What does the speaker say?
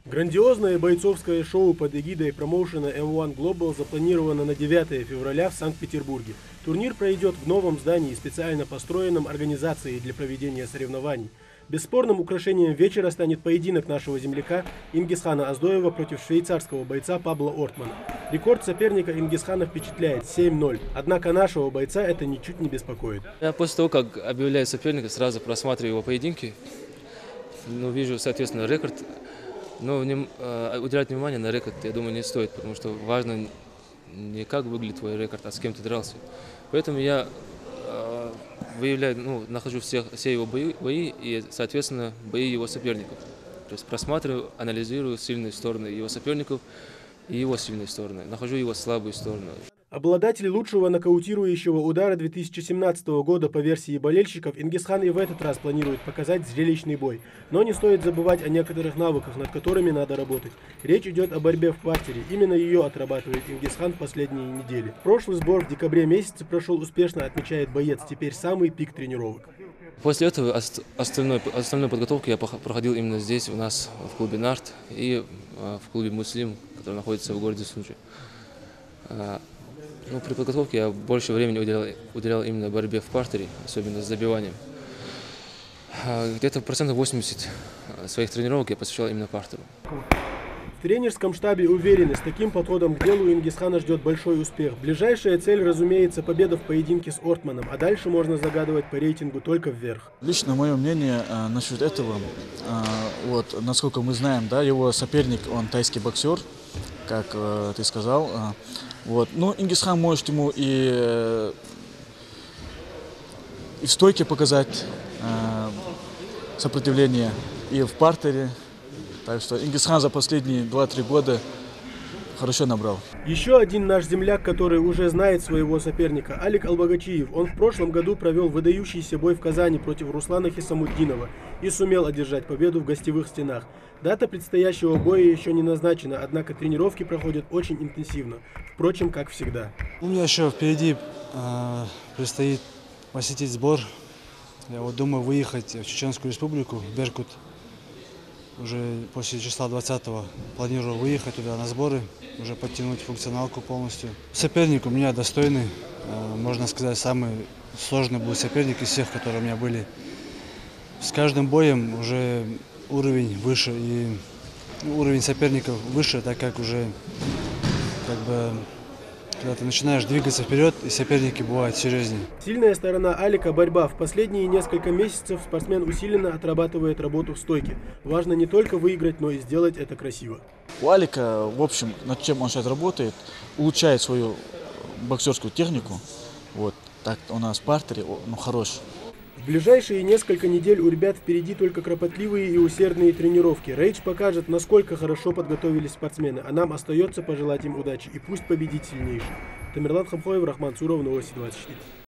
Грандиозное бойцовское шоу под эгидой промоушена M1 Global запланировано на 9 февраля в Санкт-Петербурге. Турнир пройдет в новом здании, специально построенном организацией для проведения соревнований. Бесспорным украшением вечера станет поединок нашего земляка Ингисхана Оздоева против швейцарского бойца Пабло Ортмана. Рекорд соперника Ингисхана впечатляет 7-0, однако нашего бойца это ничуть не беспокоит. Я после того, как объявляю соперника, сразу просматриваю его поединки, вижу, соответственно, рекорд. Но уделять внимание на рекорд, я думаю, не стоит, потому что важно не как выглядит твой рекорд, а с кем ты дрался. Поэтому я нахожу все его бои и, соответственно, бои его соперников. То есть просматриваю, анализирую сильные стороны его соперников и его сильные стороны. Нахожу его слабые стороны. Обладатель лучшего нокаутирующего удара 2017 года по версии болельщиков, Ингисхан и в этот раз планирует показать зрелищный бой. Но не стоит забывать о некоторых навыках, над которыми надо работать. Речь идет о борьбе в партере. Именно ее отрабатывает Ингисхан в последние недели. Прошлый сбор в декабре месяце прошел успешно, отмечает боец. Теперь самый пик тренировок. После этого остальной подготовку я проходил именно здесь, у нас в клубе «Нарт» и в клубе «Муслим», который находится в городе Сунчи. При подготовке я больше времени уделял именно борьбе в партере, особенно с забиванием. Где-то 80% своих тренировок я посвящал именно партеру. В тренерском штабе уверены, с таким подходом к делу Ингисхана ждет большой успех. Ближайшая цель, разумеется, победа в поединке с Ортманом, а дальше можно загадывать по рейтингу только вверх. Лично мое мнение насчет этого, насколько мы знаем, да, его соперник, он тайский боксер, как ты сказал. Ингисхан может ему и в стойке показать сопротивление, и в партере. Так что Ингисхан за последние 2-3 года хорошо набрал. Еще один наш земляк, который уже знает своего соперника, Алик Албагачиев. Он в прошлом году провел выдающийся бой в Казани против Руслана Хисамуддинова и сумел одержать победу в гостевых стенах. Дата предстоящего боя еще не назначена, однако тренировки проходят очень интенсивно. Впрочем, как всегда. У меня еще впереди предстоит посетить сбор. Я думаю выехать в Чеченскую республику, в Беркут. Уже после числа 20-го планирую выехать туда на сборы, уже подтянуть функционалку полностью. Соперник у меня достойный, можно сказать, самый сложный был соперник из всех, которые у меня были. С каждым боем уже уровень выше, и уровень соперников выше, так как уже когда ты начинаешь двигаться вперед, и соперники бывают серьезнее. Сильная сторона Алика – борьба. В последние несколько месяцев спортсмен усиленно отрабатывает работу в стойке. Важно не только выиграть, но и сделать это красиво. У Алика, в общем, над чем он сейчас работает, улучшает свою боксерскую технику. Так у нас в партере, хорош. В ближайшие несколько недель у ребят впереди только кропотливые и усердные тренировки. Рейдж покажет, насколько хорошо подготовились спортсмены, а нам остается пожелать им удачи. И пусть победит сильнейший. Тамерлан Хамхоев, Рахман Цуров, Новости 24.